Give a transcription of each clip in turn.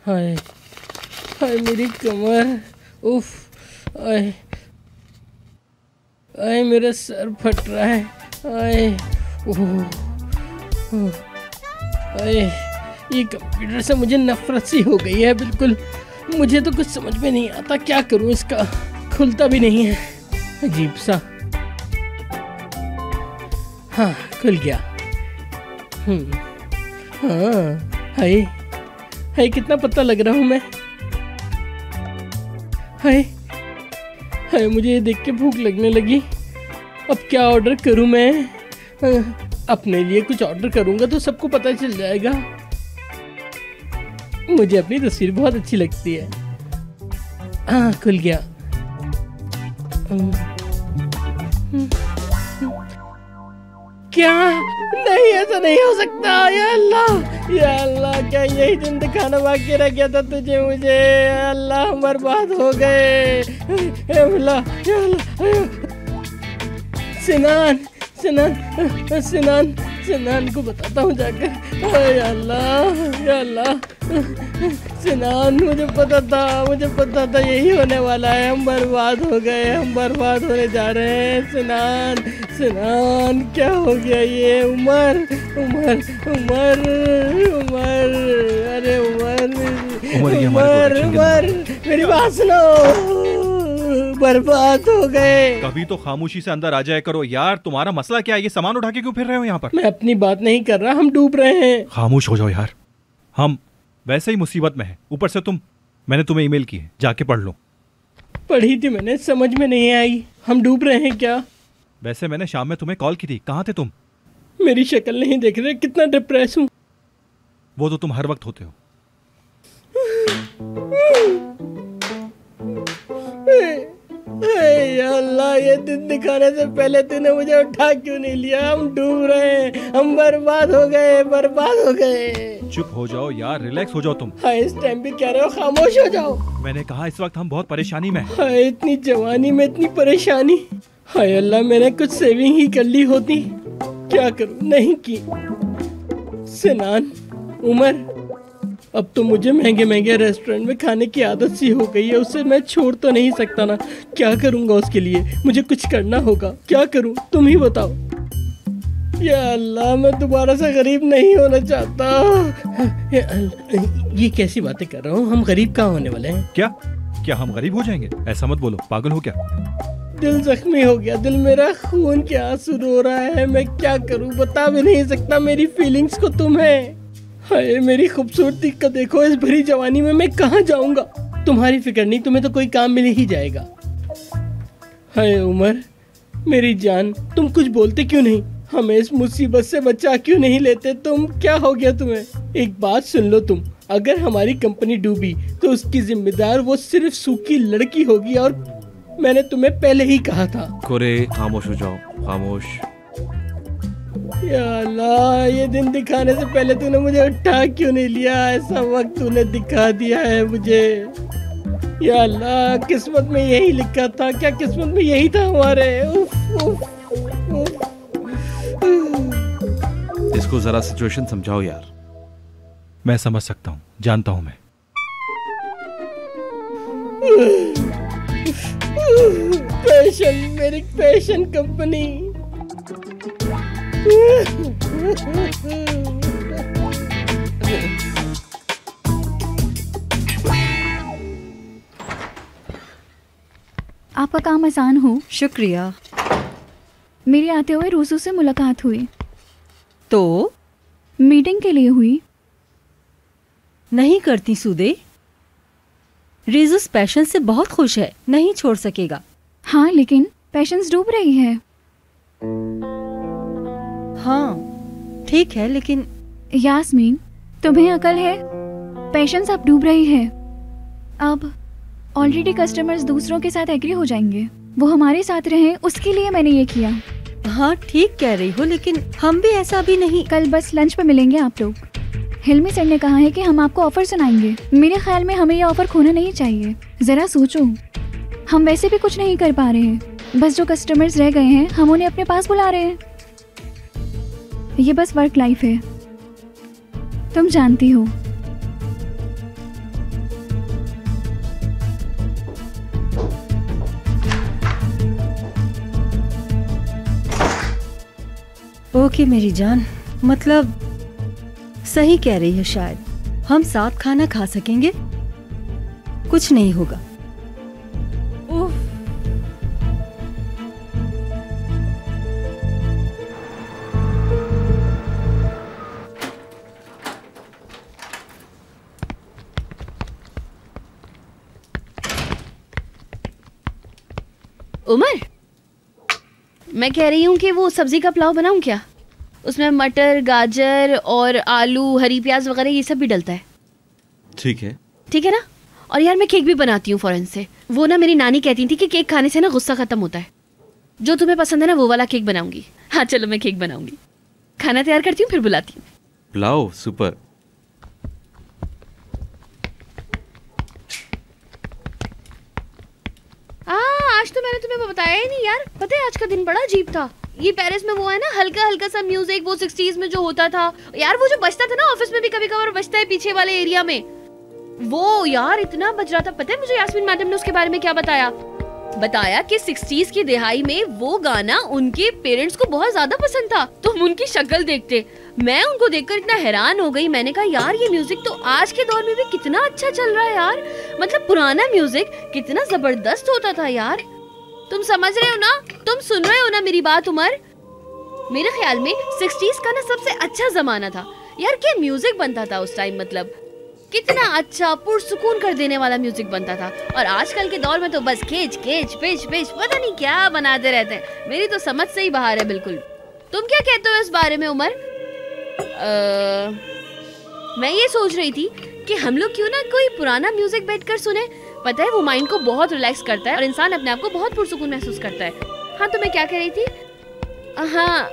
हाय हाय मेरी कमर, उफ, आए आए मेरा सर फट रहा है, आए ओह आए, ये कंप्यूटर से मुझे नफरत सी हो गई है बिल्कुल। मुझे तो कुछ समझ में नहीं आता क्या करूं, इसका खुलता भी नहीं है, अजीब सा। हाँ खुल गया। हाँ हाय हाय कितना पतला लग रहा हूँ मैं। हाय हाय मुझे ये देख के भूख लगने लगी। अब क्या ऑर्डर करूँ मैं? अपने लिए कुछ ऑर्डर करूँगा तो सबको पता चल जाएगा। मुझे अपनी तस्वीर बहुत अच्छी लगती है। हाँ खुल गया। क्या? नहीं ऐसा नहीं हो सकता। या अल्लाह क्या यही दिन दिखाना बाकी रह गया था तुझे मुझे? या अल्लाह हम बर्बाद हो गए। या अल्लाह सिनान सिनान सिनान सिनान को बताता हूँ जाकर। या अल्लाह सिनान मुझे पता था यही होने वाला है। हम बर्बाद हो गए, हम बर्बाद होने जा रहे हैं। सिनान क्या हो गया ये? उमर अरे उमर मेरी बात सुनो। बर्बाद हो गए। कभी तो खामोशी से अंदर आ जाया करो यार। तुम्हारा मसला क्या है? ये सामान उठा के क्यों फिर रहे हो यहाँ पर? मैं अपनी बात नहीं कर रहा, हम डूब रहे हैं। खामोश हो जाओ यार, हम वैसे ही मुसीबत में हैं। ऊपर से मैंने तुम्हें ईमेल की है, जाके पढ़ लो। पढ़ी थी मैंने, समझ में नहीं आई। हम डूब रहे हैं क्या? वैसे मैंने शाम में तुम्हें कॉल की थी, कहाँ थे तुम? मेरी शक्ल नहीं देख रहे कितना डिप्रेस हूँ? वो तो तुम हर वक्त होते हो। अल्लाह ये दिन दिखाने से पहले तूने मुझे उठा क्यों नहीं लिया? हम डूब रहे हैं, हम बर्बाद हो गए। चुप हो जाओ यार, रिलैक्स हो जाओ तुम। हाँ इस टाइम भी कह रहे हो खामोश हो जाओ? मैंने कहा इस वक्त हम बहुत परेशानी में हैं। हाँ इतनी जवानी में इतनी परेशानी। हाय अल्लाह मैंने कुछ सेविंग ही कर ली होती। क्या करूं, नहीं की। सिनान उमर अब तो मुझे महंगे रेस्टोरेंट में खाने की आदत सी हो गई है, उससे मैं छोड़ तो नहीं सकता ना। क्या करूंगा उसके लिए? मुझे कुछ करना होगा। क्या करूं तुम ही बताओ। या अल्लाह मैं दोबारा से गरीब नहीं होना चाहता। ये कैसी बातें कर रहा हूँ? हम गरीब कहाँ होने वाले हैं? क्या हम गरीब हो जाएंगे? ऐसा मत बोलो, पागल हो क्या? दिल जख्मी हो गया, दिल मेरा खून के आंसू रो रहा है। मैं क्या करूं बता भी नहीं सकता मेरी फीलिंग्स को तुम्हें। हाय मेरी खूबसूरती का देखो, इस भरी जवानी में मैं कहाँ जाऊंगा? तुम्हारी फिक्र नहीं, तुम्हें तो कोई काम मिल ही जाएगा। हाय उमर मेरी जान, तुम कुछ बोलते क्यों नहीं? हमें इस मुसीबत से बचा क्यों नहीं लेते तुम? क्या हो गया तुम्हें? एक बात सुन लो तुम, अगर हमारी कंपनी डूबी तो उसकी जिम्मेदार वो सिर्फ सूखी लड़की होगी, और मैंने तुम्हें पहले ही कहा था। कोरे खामोश हो जाओ, खामोश। या अल्लाह ये दिन दिखाने से पहले तूने मुझे उठा क्यों नहीं लिया? ऐसा वक्त तूने दिखा दिया है मुझे। या अल्लाह किस्मत में यही लिखा था क्या? किस्मत में यही था हमारे? उफ, उफ, उफ। इसको जरा सिचुएशन समझाओ यार। मैं समझ सकता हूँ, जानता हूँ मैं। मेरी पैशन कंपनी। आपका काम आसान हो। शुक्रिया। मेरे आते हुए रूसू से मुलाकात हुई। तो मीटिंग के लिए हुई। नहीं करती सूदे। रीजूस पैशन से बहुत खुश है, नहीं छोड़ सकेगा। हाँ लेकिन पैशंस डूब रही है। हाँ ठीक है लेकिन यास्मीन तुम्हें अकल है? पैशंस अब डूब रही है। अब ऑलरेडी कस्टमर्स दूसरों के साथ एग्री हो जाएंगे। वो हमारे साथ रहे, उसके लिए मैंने ये किया। हाँ ठीक कह रही हो, लेकिन हम भी ऐसा भी नहीं। कल बस लंच पे मिलेंगे आप लोग। हिलमी सर ने कहा है कि हम आपको ऑफर सुनाएंगे। मेरे ख्याल में हमें ये ऑफर खोना नहीं चाहिए। जरा सोचो, हम वैसे भी कुछ नहीं कर पा रहे हैं। बस जो कस्टमर्स रह गए हैं हम उन्हें अपने पास बुला रहे हैं। ये बस वर्क लाइफ है। तुम जानती हो ओके मेरी जान, मतलब सही कह रही है शायद। हम साथ खाना खा सकेंगे, कुछ नहीं होगा। उफ। उमर, मैं कह रही हूँ कि वो सब्जी का पुलाव बनाऊँ क्या? उसमें मटर, गाजर और आलू, हरी प्याज वगैरह ये सब भी डलता है। ठीक है। ठीक है ना? और यार मैं केक भी बनाती हूँ फौरन से। वो ना मेरी नानी कहती थी कि केक खाने से ना गुस्सा खत्म होता है। जो तुम्हें पसंद है ना वो वाला केक बनाऊंगी। हाँ चलो मैं केक बनाऊंगी। खाना तैयार करती हूँ फिर बुलाती हूँ। पुलाव सुपर। आज तो मैंने तुम्हें बताया ही नहीं यार। पता है आज का दिन बड़ा अजीब था। ये पेरिस में वो है ना हल्का हल्का सा म्यूजिक, वो 60s में जो होता था यार, वो जो बजता था ना ऑफिस में भी कभी कभार बजता है पीछे वाले एरिया में, वो यार इतना बज रहा था। पता है मुझे यास्मीन मैडम ने उसके बारे में क्या बताया कि 60s की दिहाई में वो गाना उनके पेरेंट्स को बहुत ज्यादा पसंद था। तुम उनकी शक्ल देखते, मैं उनको देखकर इतना हैरान हो गई। मैंने कहा यार ये म्यूजिक तो आज के दौर में भी कितना अच्छा चल रहा है यार। मतलब पुराना म्यूजिक कितना जबरदस्त होता था यार। तुम समझ रहे हो ना? तुम सुन रहे हो ना मेरी बात उमर? मेरे ख्याल में 60s का ना सबसे अच्छा जमाना था यार। क्या म्यूजिक बनता था उस टाइम, मतलब कितना अच्छा पुरसुकून कर देने वाला म्यूजिक बनता था। और आजकल के दौर में तो बस खींच खींच पिच पिच पता नहीं क्या बनाते रहते हैं। मेरी तो समझ से ही बाहर है बिल्कुल। तुम क्या कहते हो इस बारे में उमर? मैं ये सोच रही थी कि हम लोग क्यों ना कोई पुराना म्यूजिक बैठकर सुने। पता है वो माइंड को बहुत रिलैक्स करता है और इंसान अपने आप को बहुत पुरसुकून महसूस करता है। हाँ तो मैं क्या कह रही थी? हाँ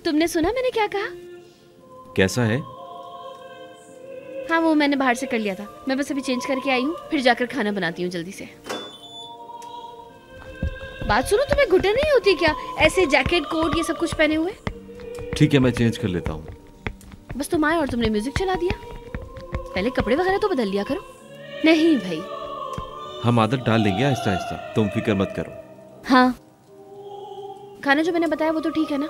तुमने सुना मैंने क्या कहा? कैसा है? हाँ वो मैंने बाहर से कर लिया था। मैं बस अभी चेंज करके आई हूँ, फिर जाकर खाना बनाती हूँ जल्दी से। बात सुनो, तुम्हें घुटन नहीं होती क्या ऐसे जैकेट कोट ये सब कुछ पहने हुए? ठीक है मैं चेंज कर लेता हूँ। बस तुम आए और तुमने म्यूजिक चला दिया। पहले कपड़े वगैरह तो बदल लिया करो। नहीं भाई हम आदत डाल लेंगे आहिस्ता आहिस्ता, तुम फिक्र मत करो। हाँ खाना जो मैंने बताया वो तो ठीक है ना?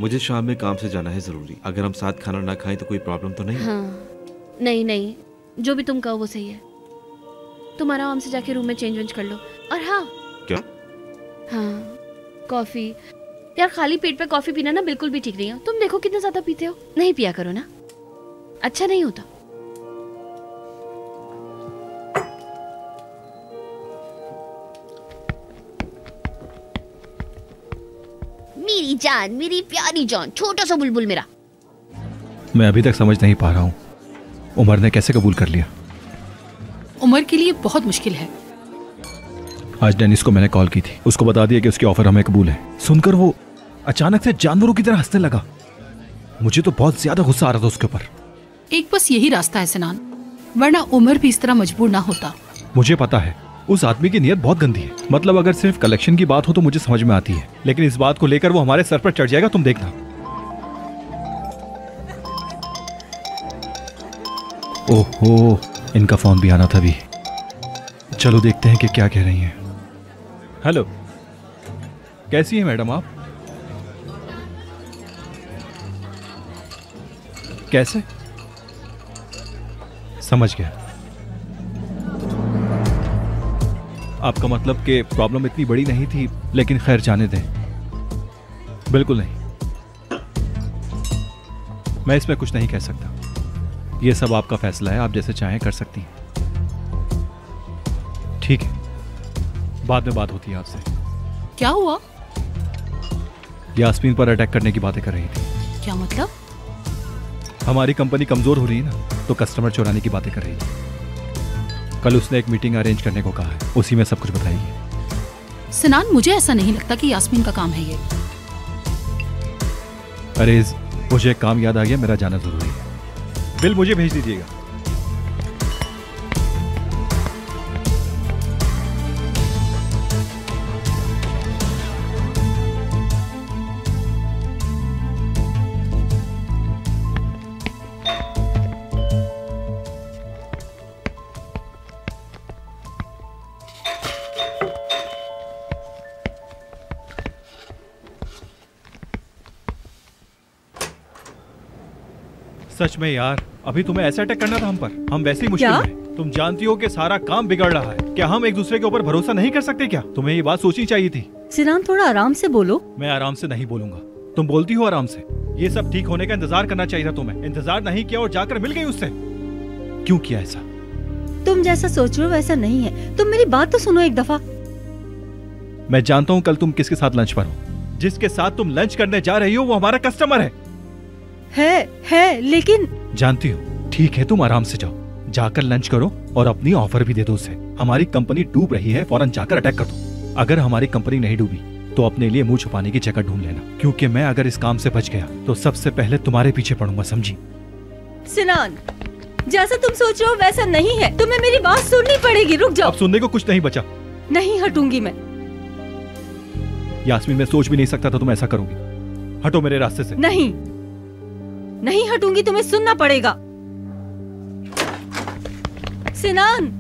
मुझे शाम में काम से जाना है जरूरी। अगर हम साथ खाना ना खाएं तो कोई प्रॉब्लम तो नहीं? हाँ नहीं जो भी तुम कहो वो सही है। तुम आराम से जाके रूम में चेंज वेंज कर लो। और हाँ क्या? हाँ कॉफी यार, खाली पेट पे कॉफी पीना ना बिल्कुल भी ठीक नहीं है। तुम देखो कितना ज्यादा पीते हो। नहीं पिया करो ना, अच्छा नहीं होता। मेरी जान, मेरी प्यारी जान, छोटा सा बुलबुल मेरा। मैं अभी तक समझ नहीं पा रहा हूँ उमर ने कैसे कबूल कर लिया। उमर के लिए बहुत मुश्किल है। आज डेनिस को मैंने कॉल की थी, उसको बता दिया कि उसकी ऑफर हमें कबूल है। सुनकर वो अचानक से जानवरों की तरह हंसने लगा। मुझे तो बहुत ज्यादा गुस्सा आ रहा था उसके ऊपर। एक बस यही रास्ता है सिनान, वरना उमर भी इस तरह मजबूर ना होता। मुझे पता है उस आदमी की नीयत बहुत गंदी है। मतलब अगर सिर्फ कलेक्शन की बात हो तो मुझे समझ में आती है, लेकिन इस बात को लेकर वो हमारे सर पर चढ़ जाएगा, तुम देखना। ओहो इनका फोन भी आना था भी। चलो देखते हैं कि क्या कह रही हैं। हेलो कैसी है मैडम आप? कैसे? समझ गया। आपका मतलब कि प्रॉब्लम इतनी बड़ी नहीं थी, लेकिन खैर जाने दें। बिल्कुल नहीं, मैं इसमें कुछ नहीं कह सकता। ये सब आपका फैसला है, आप जैसे चाहें कर सकती हैं। ठीक है, बाद में बात होती है आपसे। क्या हुआ? यास्मीन पर अटैक करने की बातें कर रही थी। क्या मतलब? हमारी कंपनी कमजोर हो रही है ना, तो कस्टमर चुराने की बातें कर रही थी। कल उसने एक मीटिंग अरेंज करने को कहा है, उसी में सब कुछ बताएगी। सिनान मुझे ऐसा नहीं लगता कि यास्मीन का काम है ये। अरे मुझे एक काम याद आ गया, मेरा जाना जरूरी है। बिल मुझे भेज दीजिएगा। सच में यार, अभी तुम्हें ऐसा अटैक करना था हम पर? हम वैसे ही मुश्किल में। तुम जानती हो कि सारा काम बिगड़ रहा है। क्या हम एक दूसरे के ऊपर भरोसा नहीं कर सकते क्या? तुम्हें ये बात सोचनी चाहिए थी। सिनान, थोड़ा आराम से बोलो। मैं आराम से नहीं बोलूंगा। तुम बोलती हो आराम से। ये सब ठीक होने का इंतजार करना चाहिए था तुम्हें। इंतजार नहीं किया और जाकर मिल गई उससे। क्यों किया ऐसा? तुम जैसा सोच रहे हो वैसा नहीं है। तुम मेरी बात तो सुनो एक दफा। मैं जानता हूँ कल तुम किसके साथ लंच पर हो। जिसके साथ तुम लंच करने जा रही हो वो हमारा कस्टमर है, लेकिन जानती हो। ठीक है, तुम आराम से जाओ, जाकर लंच करो और अपनी ऑफर भी दे दो उसे। हमारी कंपनी डूब रही है, फौरन जाकर अटैक कर दो। अगर हमारी कंपनी नहीं डूबी तो अपने लिए मुंह छुपाने की जगह ढूंढ लेना, क्योंकि मैं अगर इस काम से बच गया तो सबसे पहले तुम्हारे पीछे पड़ूंगा, समझी? सिनान, जैसा तुम सोच रहे हो वैसा नहीं है। तुम्हें मेरी बात सुननी पड़ेगी। रुक जाओ। अब सुनने को कुछ नहीं बचा। नहीं हटूंगी मैं। यास्मीन, मैं सोच भी नहीं सकता था तुम ऐसा करोगी। हटो मेरे रास्ते से। नहीं हटूंगी। तुम्हें सुनना पड़ेगा। सिनान,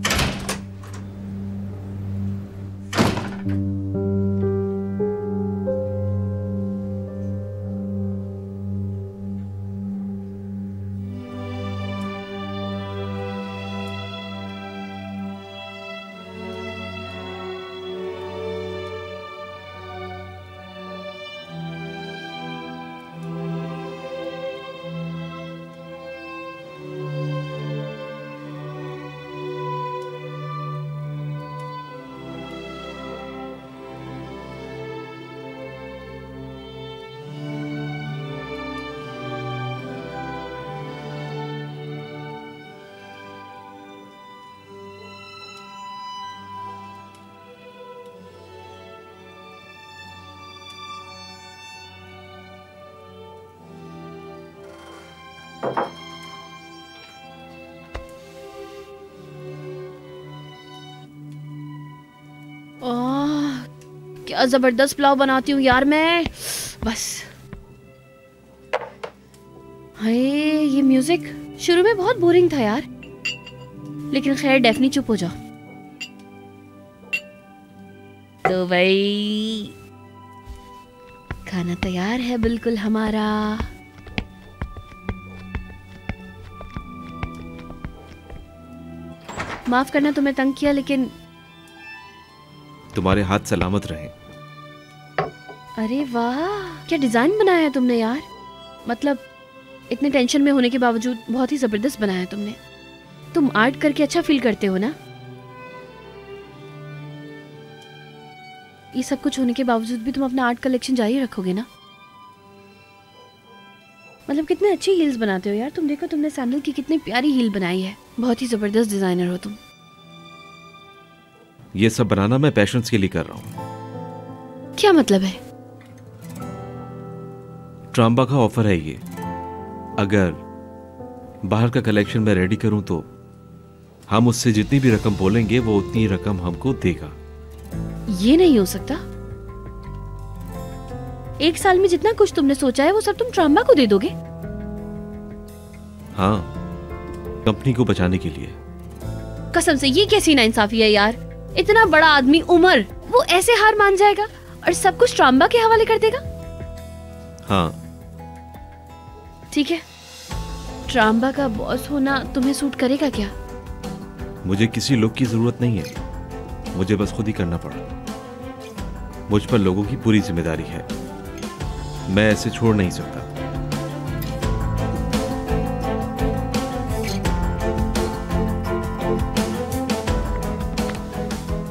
क्या जबरदस्त पुलाव बनाती हूँ यार मैं। बस हाय, ये म्यूजिक शुरू में बहुत बोरिंग था यार, लेकिन खैर डेफनी चुप हो जाओ। तो भाई खाना तैयार है बिल्कुल हमारा। माफ करना तुम्हें तंग किया, लेकिन तुम्हारे हाथ सलामत रहे। अरे वाह, क्या डिजाइन बनाया है तुमने यार। मतलब इतने टेंशन में होने के बावजूद बहुत ही जबरदस्त बनाया है तुमने। तुम आर्ट करके अच्छा फील करते हो ना। ये सब कुछ होने के बावजूद भी तुम अपना आर्ट कलेक्शन जारी रखोगे ना। मतलब कितने अच्छी हील्स बनाते हो यार तुम। देखो तुमने सैंडल की कितनी प्यारी हील बनाई है। बहुत ही जबरदस्त डिजाइनर हो तुम। ये सब बनाना मैं पैशंस के लिए कर रहा हूँ। क्या मतलब है? ट्राम्बा का ऑफर है ये। अगर बाहर का कलेक्शन मैं रेडी करूं तो हम उससे जितनी भी रकम बोलेंगे वो उतनी रकम हमको देगा। ये नहीं हो सकता। एक साल में जितना कुछ तुमने सोचा है वो सब तुम ट्राम्बा को दे दोगे? हाँ, कंपनी को बचाने के लिए। कसम से ये कैसी नाइंसाफी है यार। इतना बड़ा आदमी उमर, वो ऐसे हार मान जाएगा और सब कुछ ट्राम्बा के हवाले कर देगा? हाँ ठीक है, ट्राम्बा का बॉस होना तुम्हें सूट करेगा क्या? मुझे किसी लोग की जरूरत नहीं है, मुझे बस खुद ही करना पड़ा। मुझ पर लोगों की पूरी जिम्मेदारी है, मैं ऐसे छोड़ नहीं सकता।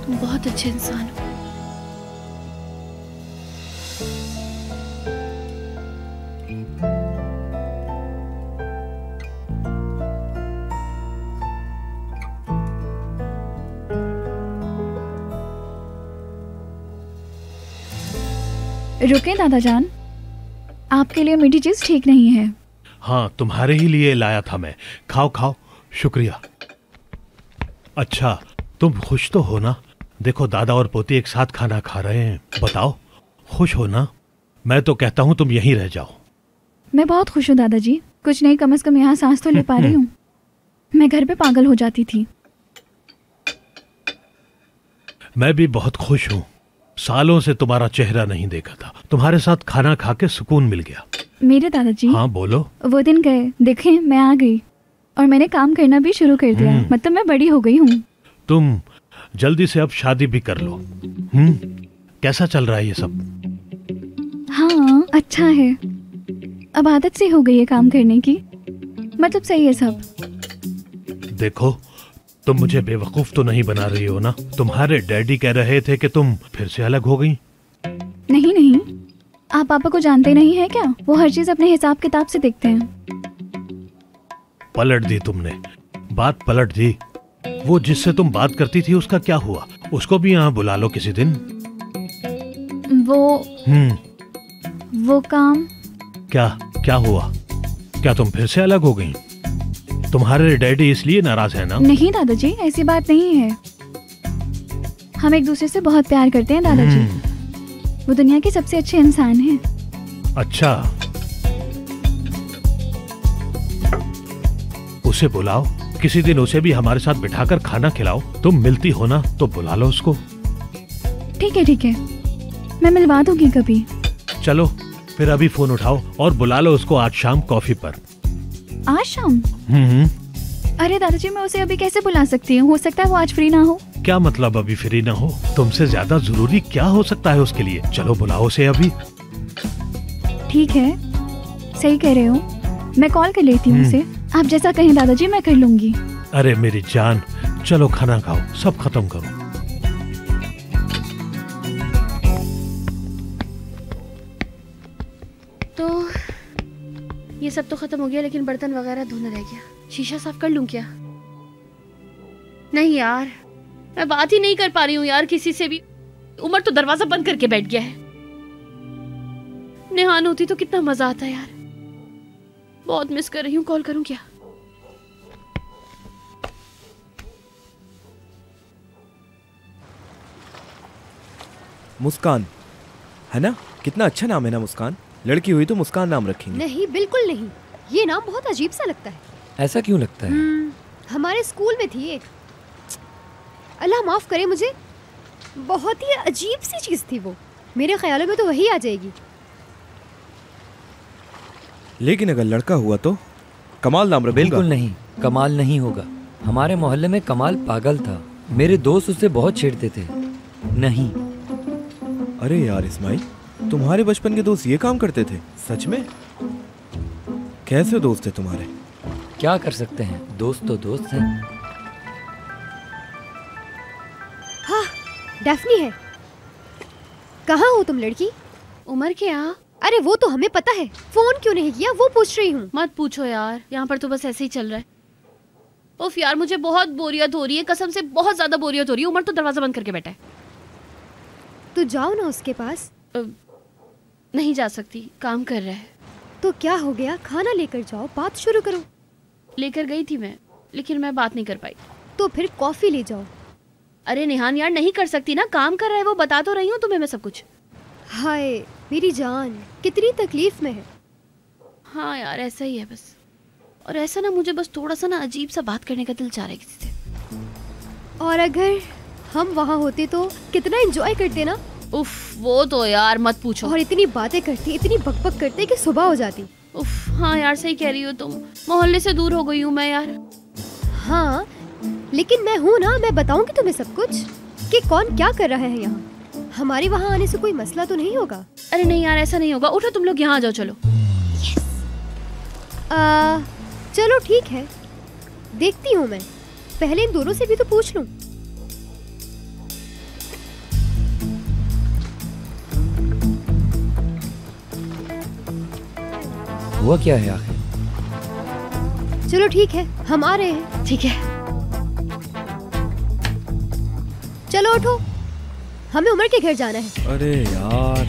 तुम बहुत अच्छे इंसान हो। रुके दादाजान, आपके लिए मीठी चीज ठीक नहीं है। हाँ, तुम्हारे ही लिए लाया था मैं। खाओ खाओ, शुक्रिया। अच्छा, तुम खुश तो हो ना? देखो दादा और पोती एक साथ खाना खा रहे हैं। बताओ, खुश हो ना? मैं तो कहता हूँ तुम यहीं रह जाओ। मैं बहुत खुश हूँ दादाजी। कुछ नहीं, कम से कम यहाँ सांस तो ले पा रही हूँ। मैं घर पे पागल हो जाती थी। मैं भी बहुत खुश हूँ। सालों से तुम्हारा चेहरा नहीं देखा था। तुम्हारे साथ खाना खा के सुकून मिल गया। मेरे दादाजी हाँ बोलो। वो दिन गए, देखें मैं आ गई और मैंने काम करना भी शुरू कर दिया। मतलब मैं बड़ी हो गई हूँ। तुम जल्दी से अब शादी भी कर लो। कैसा चल रहा है ये सब? हाँ अच्छा है, अब आदत सी हो गई है काम करने की। मतलब सही है सब। देखो तुम मुझे बेवकूफ तो नहीं बना रही हो ना? तुम्हारे डैडी कह रहे थे कि तुम फिर से अलग हो गई। नहीं नहीं, आप पापा को जानते नहीं है क्या? वो हर चीज अपने हिसाब किताब से देखते हैं। पलट दी तुमने, बात पलट दी। वो जिससे तुम बात करती थी उसका क्या हुआ? उसको भी यहाँ बुला लो किसी दिन। वो काम। क्या हुआ? क्या तुम फिर से अलग हो गई? तुम्हारे डैडी इसलिए नाराज है ना? नहीं दादाजी, ऐसी बात नहीं है। हम एक दूसरे से बहुत प्यार करते हैं दादाजी। वो दुनिया के सबसे अच्छे इंसान हैं। अच्छा, उसे बुलाओ किसी दिन, उसे भी हमारे साथ बिठाकर खाना खिलाओ। तुम मिलती हो ना तो बुला लो उसको। ठीक है, मैं मिलवा दूंगी कभी। चलो फिर अभी फोन उठाओ और बुला लो उसको आज शाम कॉफी पर। आज शाम? अरे दादाजी, मैं उसे अभी कैसे बुला सकती हूँ? हो सकता है वो आज फ्री ना हो। क्या मतलब अभी फ्री ना हो? तुमसे ज्यादा जरूरी क्या हो सकता है उसके लिए? चलो बुलाओ उसे अभी। ठीक है, सही कह रहे हो, मैं कॉल कर लेती हूँ उसे। आप जैसा कहें दादाजी, मैं कर लूंगी। अरे मेरी जान, चलो खाना खाओ, सब खत्म करो। तो ये सब तो खत्म हो गया, लेकिन बर्तन वगैरह धोना रह गया। शीशा साफ कर लूं क्या? नहीं यार, मैं बात ही नहीं कर पा रही हूँ यार किसी से भी। उमर तो दरवाजा बंद करके बैठ गया है। नेहान होती तो कितना मजा आता यार। बहुत मिस कर रही हूँ। कॉल करूँ क्या? मुस्कान है ना? कितना अच्छा नाम है ना मुस्कान। लड़की हुई तो मुस्कान नाम रखेंगे। नहीं बिल्कुल नहीं, ये नाम बहुत अजीब सा लगता है। ऐसा क्यों लगता है? हमारे स्कूल में थी एक, अल्लाह माफ करे मुझे, बहुत ही अजीब सी चीज थी वो। मेरे ख्यालों में तो वही आ जाएगी। लेकिन अगर लड़का हुआ तो कमाल नाम रखेगा। बिल्कुल नहीं, कमाल नहीं होगा। हमारे मोहल्ले में कमाल पागल था, मेरे दोस्त उससे बहुत छेड़ते थे। नहीं। अरे यार इस्माइल, तुम्हारे बचपन के दोस्त ये काम करते थे? सच में? कैसे दोस्त थे तुम्हारे? क्या कर सकते हैं, दोस्त तो दोस्त हैं। हाँ, डैफ्नी है। कहाँ हो तुम लड़की? उमर के यहाँ। अरे वो तो हमें पता है, फोन क्यों नहीं किया वो पूछ रही हूँ। मत पूछो यार, यहाँ पर तो बस ऐसे ही चल रहा है। उफ यार, मुझे बहुत बोरियत हो रही है, कसम से बहुत ज्यादा बोरियत हो रही है। उमर तो दरवाजा बंद करके बैठा है। तो जाओ ना उसके पास। नहीं जा सकती, काम कर रहा है। तो क्या हो गया, खाना लेकर जाओ, बात शुरू करो। लेकर गई थी मैं, लेकिन मैं बात नहीं कर पाई। तो फिर कॉफी ले जाओ। अरे नेहान यार, नहीं कर सकती ना, काम कर रहा है वो, बता तो रही हूँ तुम्हें मैं सब कुछ। हाय मेरी जान, कितनी तकलीफ में है। हाँ यार, ऐसा ही है बस। और ऐसा ना, मुझे बस थोड़ा सा ना अजीब सा बात करने का दिल चाह रहा है किसी से। और अगर हम वहाँ होते तो कितना एंजॉय करते ना। उफ, वो तो यार मत पूछो। और इतनी बातें करती, इतनी बकबक करते कि सुबह हो जाती। उफ, हाँ यार सही कह रही हो तुम। मोहल्ले से दूर हो गई हूँ मैं यार। हाँ लेकिन मैं हूँ ना, मैं बताऊंगी तुम्हें सब कुछ कि कौन क्या कर रहा है यहाँ। हमारे वहाँ आने से कोई मसला तो नहीं होगा? अरे नहीं यार, ऐसा नहीं होगा। उठो तुम लोग, यहाँ आ जाओ। चलो चलो ठीक है, देखती हूँ मैं। पहले इन दोनों से भी तो पूछ लूं। हुआ क्या है आखिर? चलो ठीक है, हम आ रहे हैं। ठीक है, चलो उठो, हमें उमर के घर जाना है। अरे यार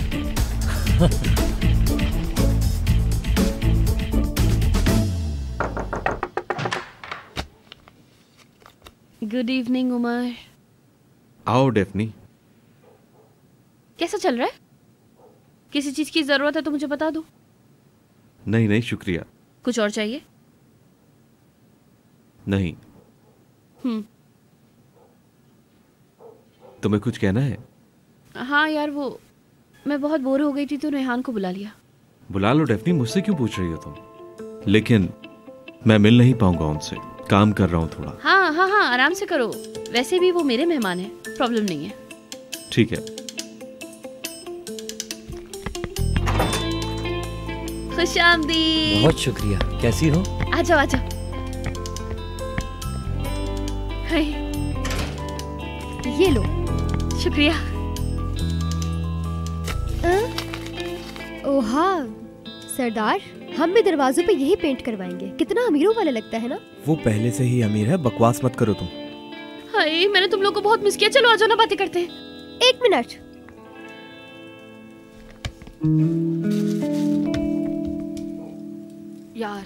गुड इवनिंग उमर। आओ डेफनी। कैसा चल रहा है? किसी चीज की जरूरत है तो मुझे बता दो। नहीं नहीं शुक्रिया। कुछ और चाहिए? नहीं। तुम्हें कुछ कहना है? हाँ यार, वो मैं बहुत बोर हो गई थी तो नेहान को बुला लिया। बुला लो डेफनी, मुझसे क्यों पूछ रही हो तुम? लेकिन मैं मिल नहीं पाऊंगा उनसे, काम कर रहा हूँ थोड़ा। हाँ हाँ हाँ, आराम से करो, वैसे भी वो मेरे मेहमान हैं, प्रॉब्लम नहीं है। ठीक है। खुशामदीद। बहुत शुक्रिया। कैसी हो? आ जाओ आ जाओ। हाय। ये लो। शुक्रिया। ओहा सरदार, हम भी दरवाजों पे यही पेंट करवाएंगे। कितना अमीरों वाला लगता है ना। वो पहले से ही अमीर है, बकवास मत करो तुम। हाय, मैंने तुम लोग को बहुत मिस किया। चलो आ जाओ ना, बातें करते हैं। 1 मिनट। यार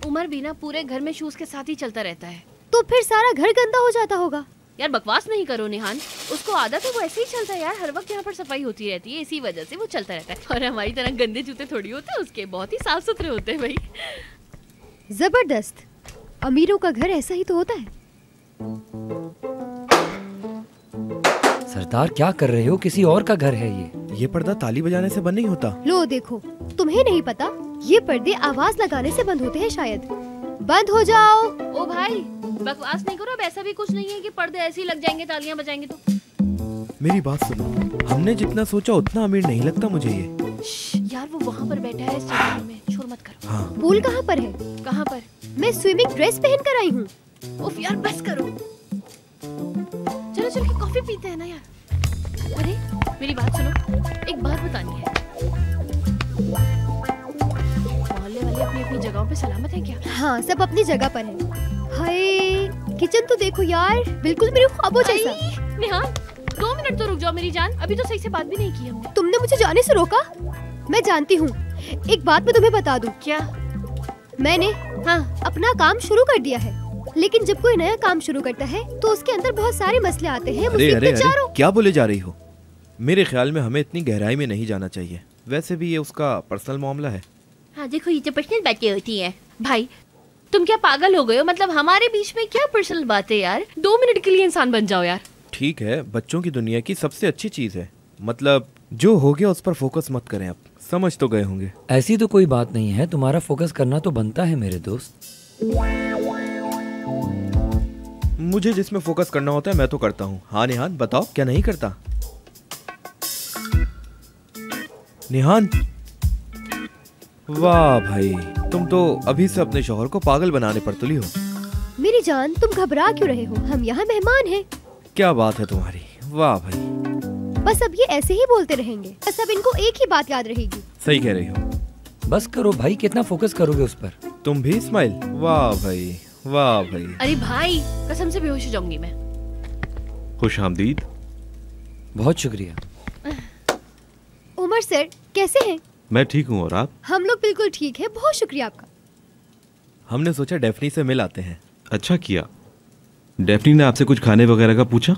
उमर भी ना पूरे घर में शूज के साथ ही चलता रहता है। तो फिर सारा घर गंदा हो जाता होगा। यार बकवास नहीं करो निहान, उसको आदत है, वो ऐसे ही चलता है यार। हर वक्त यहाँ पर सफाई होती रहती है, इसी वजह से वो चलता रहता है। और हमारी तरह गंदे जूते थोड़ी होते हैं उसके, बहुत ही साफ सुथरे होते हैं भाई। जबरदस्त, अमीरों का घर ऐसा ही तो होता है। सरदार क्या कर रहे हो? किसी और का घर है ये पर्दा ताली बजाने से बंद नहीं होता। लो देखो, तुम्हें नहीं पता, ये पर्दे आवाज लगाने से बंद होते हैं शायद। बंद हो जाओ। ओ भाई बकवास नहीं करो, अब ऐसा भी कुछ नहीं है कि पर्दे ऐसे ही लग जाएंगे तालियां बजाएंगे तो। मेरी बात सुनो, हमने जितना सोचा उतना अमीर नहीं लगता मुझे ये। यार वो वहाँ पर बैठा है स्टूडियो में, शोर मत करो। हाँ। पूल कहाँ पर है? कहाँ पर? मैं स्विमिंग ड्रेस पहन कर आई हूँ। उफ यार बस करो, चलो चल के कॉफी पीते हैं ना यार। अरे मेरी बात सुनो, एक बात बतानी है। मोहल्ले वाले अपनी अपनी जगहों पे सलामत हैं क्या? हाँ, सब अपनी जगह पर है। हाय, किचन तो देखो यार, बिल्कुल मेरे ख्वाबों जैसा। निहान 2 मिनट तो रुक जाओ मेरी जान, अभी तो सही से बात भी नहीं की हमने। तुमने मुझे जाने से रोका? मैं जानती हूँ। एक बात मैं तुम्हें बता दूं। क्या? मैंने अपना काम शुरू कर दिया है, लेकिन जब कोई नया काम शुरू करता है तो उसके अंदर बहुत सारे मसले आते हैं। अरे क्या बोले जा रही हो? मेरे ख्याल में हमें इतनी गहराई में नहीं जाना चाहिए। वैसे भी ये उसका पर्सनल मामला है। हाँ देखो, ये तो पर्सनल बातें होती हैं। भाई तुम क्या पागल हो गए हो? मतलब हमारे बीच में क्या पर्सनल बातें यार? 2 मिनट के लिए इंसान बन जाओ यार। ठीक है, बच्चों की दुनिया की सबसे अच्छी चीज है। मतलब जो हो गया उस पर फोकस मत करें। आप समझ तो गए होंगे। ऐसी तो कोई बात नहीं है, तुम्हारा फोकस करना तो बनता है मेरे दोस्त। मुझे जिसमें फोकस करना होता है मैं तो करता हूँ। हाँ निहान बताओ, क्या नहीं करता? निहान, वाह भाई, तुम तो अभी से अपने शौहर को पागल बनाने पर तुली हो। मेरी जान, तुम घबरा क्यों रहे हो? हम यहाँ मेहमान हैं। क्या बात है तुम्हारी, वाह भाई। बस अब ये ऐसे ही बोलते रहेंगे, बस अब इनको एक ही बात याद रहेगी। सही कह रही हो। बस करो भाई, कितना फोकस करोगे उस पर? तुम भी इस्माइल, वाह भाई वाह भाई। अरे भाई कसम से बेहोश हो जाऊंगी मैं। खुशामदीद। बहुत शुक्रिया। उमर सर कैसे हैं? मैं ठीक हूँ, और आप? हम लोग बिल्कुल ठीक है, बहुत शुक्रिया आपका। हमने सोचा डेफनी से मिल आते हैं। अच्छा किया। डेफनी ने आपसे कुछ खाने वगैरह का पूछा?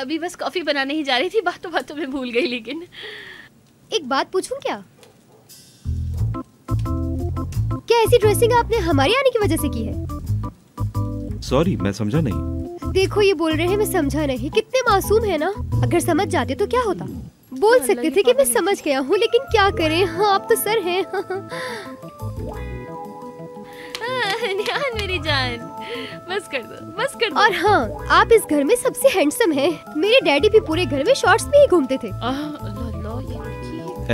अभी बस कॉफी बनाने ही जा रही थी, बातों बातों में भूल गई। लेकिन एक बात पूछूं क्या? क्या ऐसी ड्रेसिंग आपने हमारे आने की वजह से की है? सॉरी, मैं समझा नहीं। देखो ये बोल रहे हैं मैं समझा नहीं। कितने मासूम है ना। अगर समझ जाते तो क्या होता? बोल सकते थे कि मैं समझ गया हूँ, लेकिन क्या करें। हाँ, आप तो सर हैं। निहान मेरी जान, बस कर दो, बस कर दो। और हाँ, आप इस घर में सबसे हैंडसम हैं। मेरे डैडी भी पूरे घर में शॉर्ट्स में ही घूमते थे।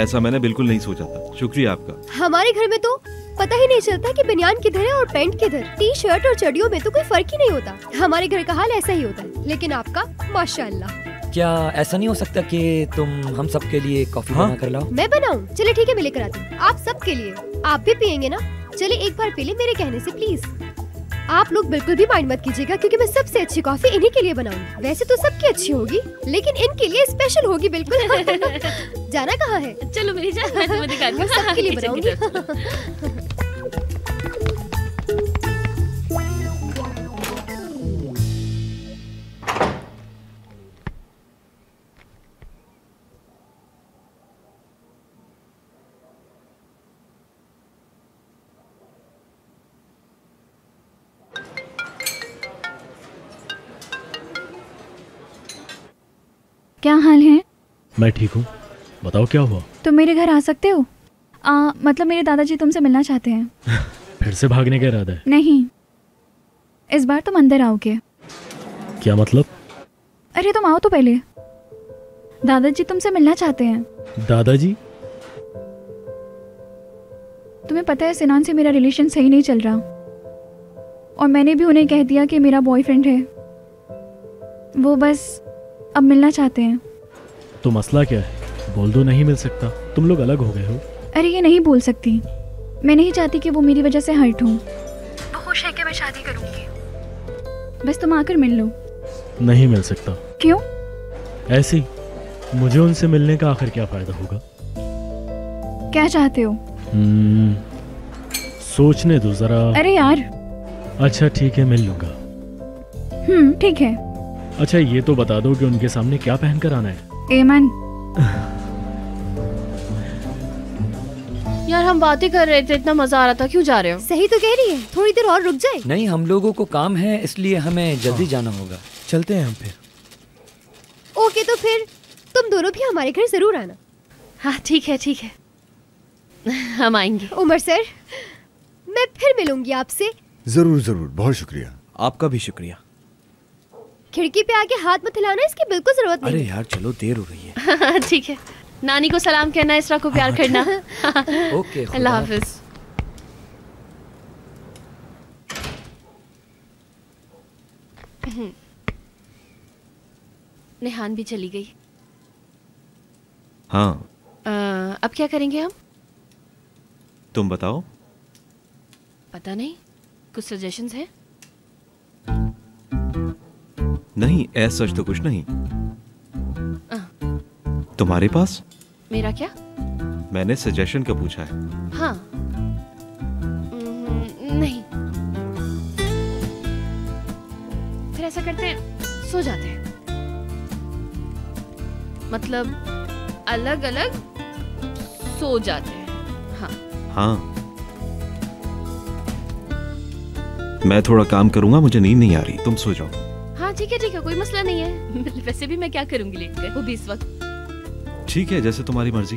ऐसा मैंने बिल्कुल नहीं सोचा था, शुक्रिया आपका। हमारे घर में तो पता ही नहीं चलता कि बनियान किधर है और पैंट किधर। टी शर्ट और चड्डियों में तो कोई फर्क ही नहीं होता। हमारे घर का हाल ऐसा ही होता है, लेकिन आपका माशाल्लाह। क्या ऐसा नहीं हो सकता कि तुम हम सब के लिए कॉफी बना कर लाओ? मैं बनाऊं? चले ठीक है, मैं लेकर आती हूँ। आप सब के लिए। आप भी पियेंगे ना? चले एक बार पी ले मेरे कहने से प्लीज। आप लोग बिल्कुल भी माइंड मत कीजिएगा, क्योंकि मैं सबसे अच्छी कॉफी इन्हीं के लिए बनाऊंगी। वैसे तो सबकी अच्छी होगी, लेकिन इनके लिए स्पेशल होगी बिल्कुल। जाना कहाँ है? चलो मेरी जान, मैं तुम्हें दिखाती हूँ। सबके लिए बनाऊंगी। क्या हाल है? मैं ठीक हूँ, बताओ क्या हुआ? तुम मेरे घर आ सकते हो? मतलब मेरे दादाजी तुमसे मिलना चाहते हैं। फिर से भागने का इरादा है? नहीं, इस बार तुम अंदर आओगे। क्या मतलब? अरे तुम आओ तो पहले, दादाजी तुमसे मिलना चाहते हैं। दादाजी? तुम्हें पता है सिनान से मेरा रिलेशन सही नहीं चल रहा, और मैंने भी उन्हें कह दिया कि मेरा बॉयफ्रेंड है। वो बस अब मिलना चाहते हैं। तो मसला क्या है? बोल दो नहीं मिल सकता, तुम लोग अलग हो गए हो। अरे ये नहीं बोल सकती, मैं नहीं चाहती कि वो मेरी वजह से हर्ट हो। वो खुश है कि मैं शादी करूंगी, बस तुम आकर मिल लो। नहीं मिल सकता। क्यों? ऐसे ही, मुझे उनसे मिलने का आखिर क्या फायदा होगा? क्या चाहते हो? सोचने दो जरा। अरे यार। अच्छा ठीक है, मिल लूंगा। ठीक है। अच्छा ये तो बता दो कि उनके सामने क्या पहन कर आना है? एमन। यार हम बातें कर रहे थे, इतना मजा आ रहा था, क्यों जा रहे हो? सही तो कह रही है, थोड़ी देर और रुक जाए। नहीं, हम लोगों को काम है, इसलिए हमें जल्दी जाना होगा। चलते हैं हम फिर। ओके, तो फिर तुम दोनों भी हमारे घर जरूर आना। हाँ ठीक है ठीक है, हम आएंगे। उमर सर, मैं फिर मिलूंगी आपसे। जरूर जरूर, बहुत शुक्रिया। आपका भी शुक्रिया। खिड़की पे आके हाथ मत हिलाना, इसकी बिल्कुल जरूरत नहीं। अरे यार चलो, देर हो रही है। ठीक है, नानी को सलाम कहना, इसरा को प्यार करना। ओके, अल्लाह हाफिज। नेहान भी चली गई। हाँ। अब क्या करेंगे हम? तुम बताओ। पता नहीं, कुछ सजेशंस हैं? नहीं, ऐसा सच तो कुछ नहीं। तुम्हारे पास? मेरा क्या? मैंने सजेशन का पूछा है। हाँ। नहीं। फिर ऐसा करते हैं, सो जाते हैं। मतलब अलग अलग सो जाते हैं। हाँ। हाँ। मैं थोड़ा काम करूंगा, मुझे नींद नहीं आ रही, तुम सो जाओ। हाँ ठीक है, कोई मसला नहीं है। वैसे भी मैं क्या करूंगी लेटकर, वो भी इस वक्त। ठीक है, जैसे तुम्हारी मर्जी।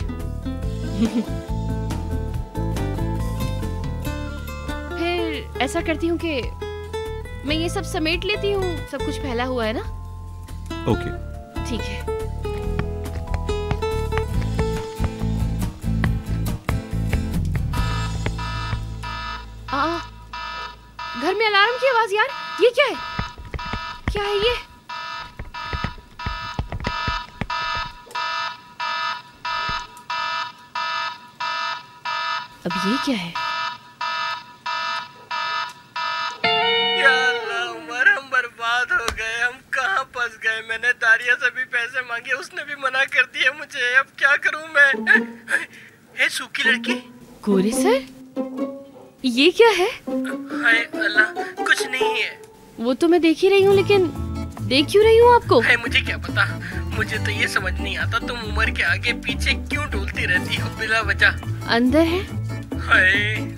फिर ऐसा करती हूँ कि मैं ये सब समेट लेती हूँ, सब कुछ फैला हुआ है ना? ओके। ठीक है। घर में अलार्म की आवाज यार, ये क्या है? क्या है ये? अब ये क्या है? या अल्लाह उमर, हम बर्बाद हो गए, हम कहाँ फंस गए। मैंने दारिया से भी पैसे मांगे, उसने भी मना कर दिया मुझे। अब क्या करूँ मैं? हे सूखी लड़की। गोरे सर, ये क्या है? हाय अल्लाह, कुछ नहीं है। वो तो मैं देख ही रही हूँ, लेकिन देख क्यों रही हूँ आपको? है, मुझे क्या पता। मुझे तो ये समझ नहीं आता तुम उमर के आगे पीछे क्यों डोलती रहती हो बिला वजह। अंदर है? हाय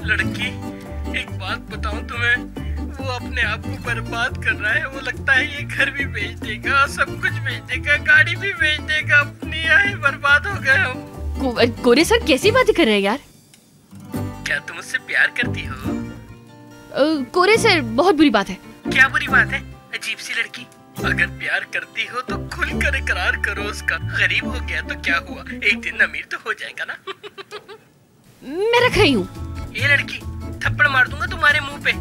लड़की, एक बात बताऊं तुम्हें, वो अपने आप को बर्बाद कर रहा है। वो लगता है ये घर भी बेच देगा, सब कुछ बेच देगा, गाड़ी भी बेच देगा अपनी। आए बर्बाद हो गए हम। गोरे सर कैसी बातें कर रहे हैं यार? क्या तुम उससे प्यार करती हो? गोरे सर, बहुत बुरी बात है। क्या बुरी बात है? अजीब सी लड़की। अगर प्यार करती हो तो खुलकर इकरार करो उसका। गरीब हो गया तो क्या हुआ, एक दिन अमीर तो हो जाएगा ना। मैं रख रही हूँ। ये लड़की, थप्पड़ मार दूंगा तुम्हारे मुंह पे।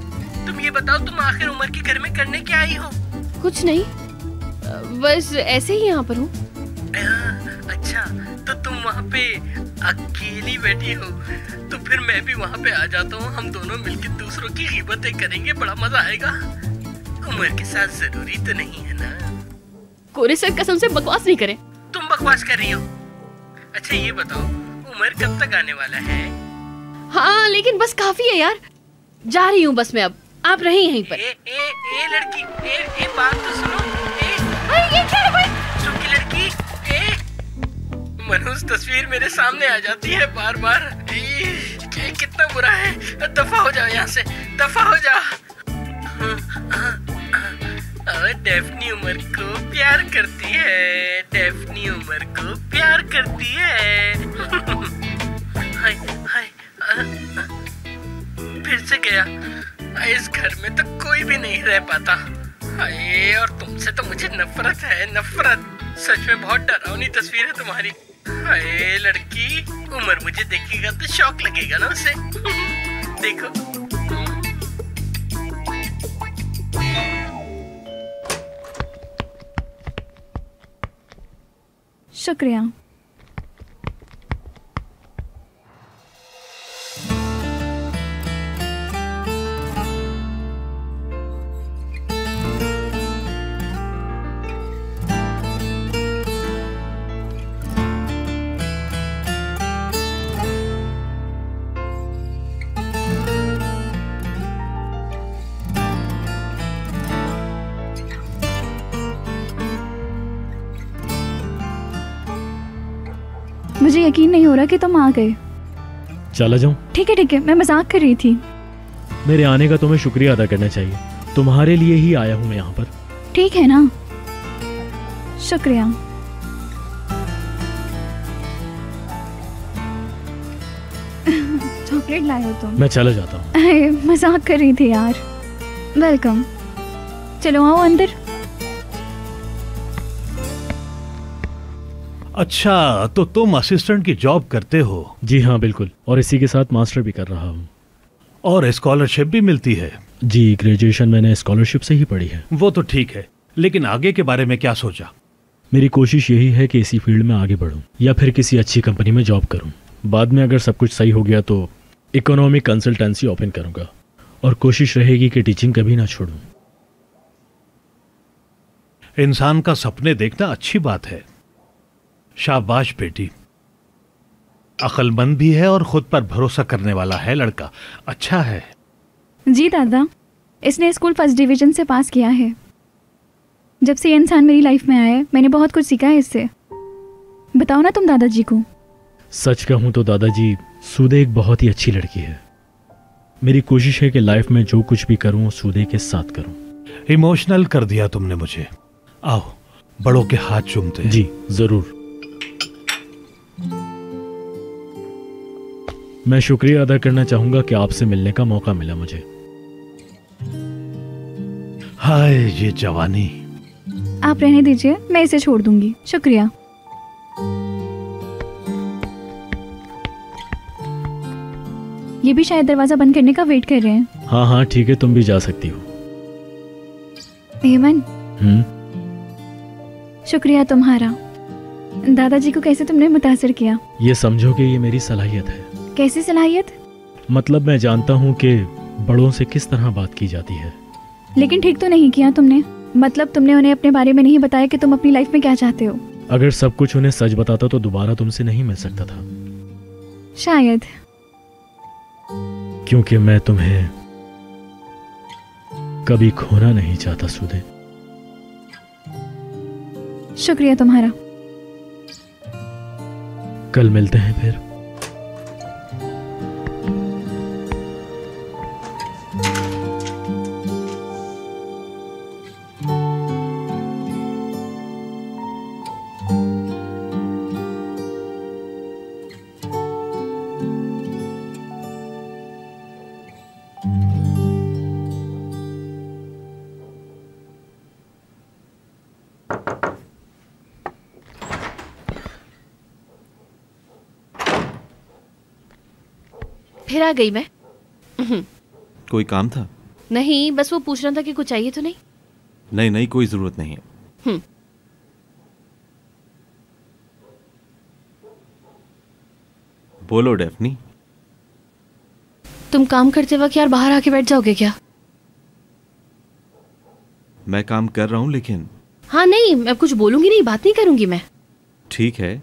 तुम ये बताओ, तुम आखिर उमर के घर में करने क्या आई हो? कुछ नहीं, बस ऐसे ही यहाँ पर हूँ। अच्छा, तो तुम वहाँ पे अकेली बैठी हो, तो फिर मैं भी वहाँ पे आ जाता हूँ। हम दोनों मिलकर दूसरों की गिबतें करेंगे, बड़ा मजा आएगा। उमर के साथ जरूरी तो नहीं है ना? गोरे सर कसम से बकवास नहीं करे। तुम बकवास कर रही हो? अच्छा ये बताओ, उमर कब तक आने वाला है? हाँ लेकिन बस काफी है यार, जा रही हूँ बस मैं अब, आप रही यहीं पर। ए लड़की, ए बात तो सुनो। ये क्या है भाई? सूखी लड़की, मनहूस तस्वीर मेरे सामने आ जाती है बार बार। कितना बुरा है, दफा हो जाओ यहाँ से, दफा हो जाओ। डेफनी उमर को प्यार करती है, डेफनी उमर को प्यार करती है। हाय हाय घर में तो कोई भी नहीं रह पाता। हाय, और तुमसे तो मुझे नफरत है, नफरत। सच में बहुत डरावनी तस्वीर है तुम्हारी। हाय लड़की, उमर मुझे देखेगा तो शौक लगेगा ना उसे। देखो। शुक्रिया। मुझे यकीन नहीं हो रहा कि तुम आ गए। चला जाऊं? ठीक है, मैं मजाक कर रही थी। मेरे आने का तुम्हें शुक्रिया अदा करना चाहिए। तुम्हारे लिए ही आया हूं मैं यहाँ पर। ठीक है ना, शुक्रिया। चॉकलेट लाए हो तुम? मैं चला जाता हूँ। मजाक कर रही थी यार। वेलकम। चलो आओ अंदर। अच्छा, तो तुम असिस्टेंट की जॉब करते हो? जी हाँ बिल्कुल, और इसी के साथ मास्टर भी कर रहा हूँ। और स्कॉलरशिप भी मिलती है? जी, ग्रेजुएशन मैंने स्कॉलरशिप से ही पढ़ी है। वो तो ठीक है, लेकिन आगे के बारे में क्या सोचा? मेरी कोशिश यही है कि इसी फील्ड में आगे बढ़ूं या फिर किसी अच्छी कंपनी में जॉब करूं। बाद में अगर सब कुछ सही हो गया तो इकोनॉमिक कंसल्टेंसी ओपन करूंगा और कोशिश रहेगी कि टीचिंग कभी ना छोड़ूं। इंसान का सपने देखना अच्छी बात है। शाबाश बेटी, अक्लमंद भी है और खुद पर भरोसा करने वाला है लड़का। अच्छा है। जी दादा, इसने स्कूल फर्स्ट डिवीजन से पास किया है। जब से ये इंसान मेरी लाइफ में आया है, मैंने बहुत कुछ सीखा है इससे। बताओ ना तुम दादाजी को। सच कहूं तो दादाजी, सूदे एक बहुत ही अच्छी लड़की है। मेरी कोशिश है कि लाइफ में जो कुछ भी करूं सूदे के साथ करूं। इमोशनल कर दिया तुमने मुझे। आओ, बड़ों के हाथ चूमते हैं। जी जरूर। मैं शुक्रिया अदा करना चाहूंगा कि आपसे मिलने का मौका मिला मुझे। हाय ये जवानी। आप रहने दीजिए, मैं इसे छोड़ दूंगी। शुक्रिया। ये भी शायद दरवाजा बंद करने का वेट कर रहे हैं। हाँ हाँ ठीक है, तुम भी जा सकती हो। हेमन, शुक्रिया तुम्हारा। दादाजी को कैसे तुमने मुतासिर किया? ये समझो कि ये मेरी सलाहियत है। कैसी सलाहियत? मतलब मैं जानता हूँ कि बड़ों से किस तरह बात की जाती है। लेकिन ठीक तो नहीं किया तुमने। मतलब तुमने उन्हें अपने बारे में नहीं बताया कि तुम अपनी लाइफ में क्या चाहते हो। अगर सब कुछ उन्हें सच बताता तो दोबारा तुमसे नहीं मिल सकता था। शायद। क्योंकि मैं तुम्हें कभी खोना नहीं चाहता सूदे। शुक्रिया तुम्हारा। कल मिलते हैं फिर। फिर आ गई मैं। कोई काम था? नहीं, बस वो पूछना था कि कुछ चाहिए तो नहीं। नहीं नहीं, कोई जरूरत नहीं है। बोलो डेफनी। तुम काम करते वक्त यार बाहर आके बैठ जाओगे क्या? मैं काम कर रहा हूं लेकिन। हाँ नहीं, मैं कुछ बोलूंगी नहीं, बात नहीं करूंगी मैं। ठीक है।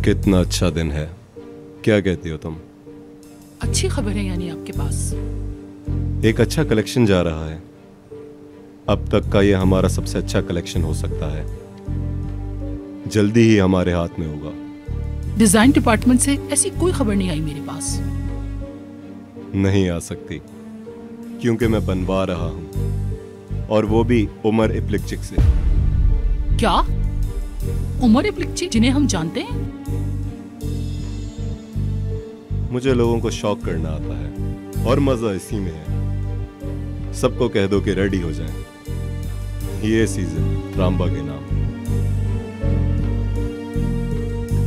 कितना अच्छा दिन है, क्या कहती हो तुम? अच्छी खबर है यानी आपके पास? एक अच्छा कलेक्शन जा रहा है। अब तक का ये हमारा सबसे अच्छा कलेक्शन हो सकता है। जल्दी ही हमारे हाथ में होगा। डिजाइन डिपार्टमेंट से ऐसी कोई खबर नहीं आई मेरे पास। नहीं आ सकती, क्योंकि मैं बनवा रहा हूं, और वो भी उमर इप्लिकचिक से। क्या? उमर इप्लिकचिक, जिन्हें हम जानते हैं? मुझे लोगों को शॉक करना आता है, और मजा इसी में है। सबको कह दो कि रेडी हो जाएं। ये सीजन रामबा के नाम।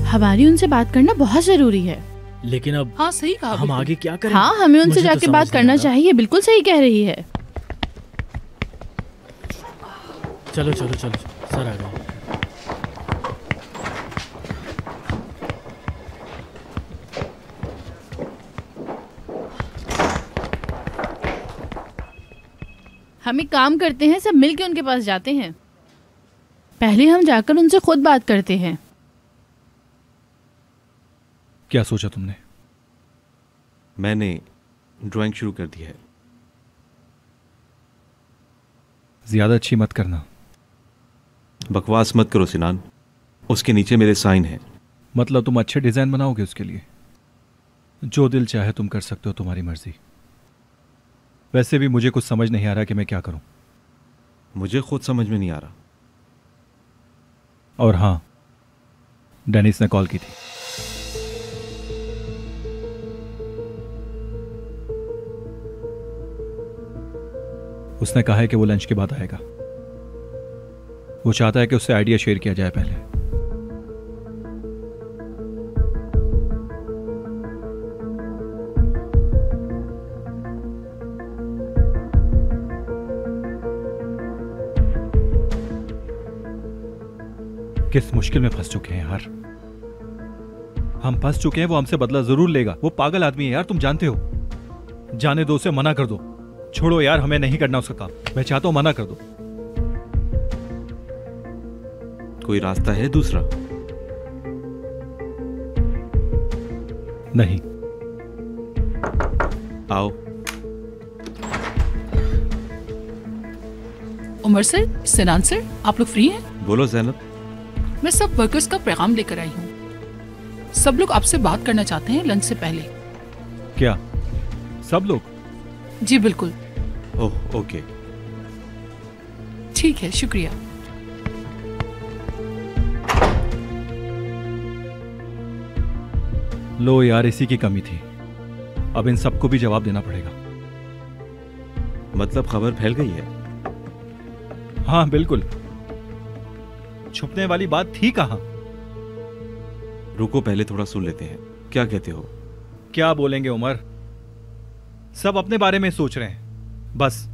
हमारी उनसे बात करना बहुत जरूरी है। लेकिन अब हाँ सही कहा, हम आगे क्या करें? हाँ, हमें उनसे मुझे जाके तो बात समझ करना नहीं आ रहा। चाहिए। बिल्कुल सही कह रही है। चलो चलो चलो, सर आ गए। हम एक काम करते हैं, सब मिलके उनके पास जाते हैं। पहले हम जाकर उनसे खुद बात करते हैं। क्या सोचा तुमने? मैंने ड्राइंग शुरू कर दी है। ज्यादा अच्छी मत करना। बकवास मत करो सिनान, उसके नीचे मेरे साइन हैं। मतलब तुम अच्छे डिजाइन बनाओगे उसके लिए? जो दिल चाहे तुम कर सकते हो, तुम्हारी मर्जी। वैसे भी मुझे कुछ समझ नहीं आ रहा कि मैं क्या करूं। मुझे खुद समझ में नहीं आ रहा। और हाँ, डेनिस ने कॉल की थी। उसने कहा है कि वो लंच के बाद आएगा। वो चाहता है कि उससे आइडिया शेयर किया जाए पहले। किस मुश्किल में फंस चुके हैं यार। हम फंस चुके हैं। वो हमसे बदला जरूर लेगा। वो पागल आदमी है यार, तुम जानते हो। जाने दो, उसे मना कर दो। छोड़ो यार, हमें नहीं करना उसका काम। मैं चाहता हूं मना कर दो। कोई रास्ता है दूसरा? नहीं। आओ। उमर सर, सिनान सर, आप लोग फ्री हैं? बोलो जैनब। मैं सब वर्कर्स का पैगाम लेकर आई हूँ। सब लोग आपसे बात करना चाहते हैं लंच से पहले। क्या सब लोग? जी बिल्कुल। ओह ओके, ठीक है, शुक्रिया। लो यार, इसी की कमी थी। अब इन सबको भी जवाब देना पड़ेगा। मतलब खबर फैल गई है? हाँ बिल्कुल। छुपने वाली बात थी कहां? रुको, पहले थोड़ा सुन लेते हैं। क्या कहते हो? क्या बोलेंगे उमर? सब अपने बारे में सोच रहे हैं बस।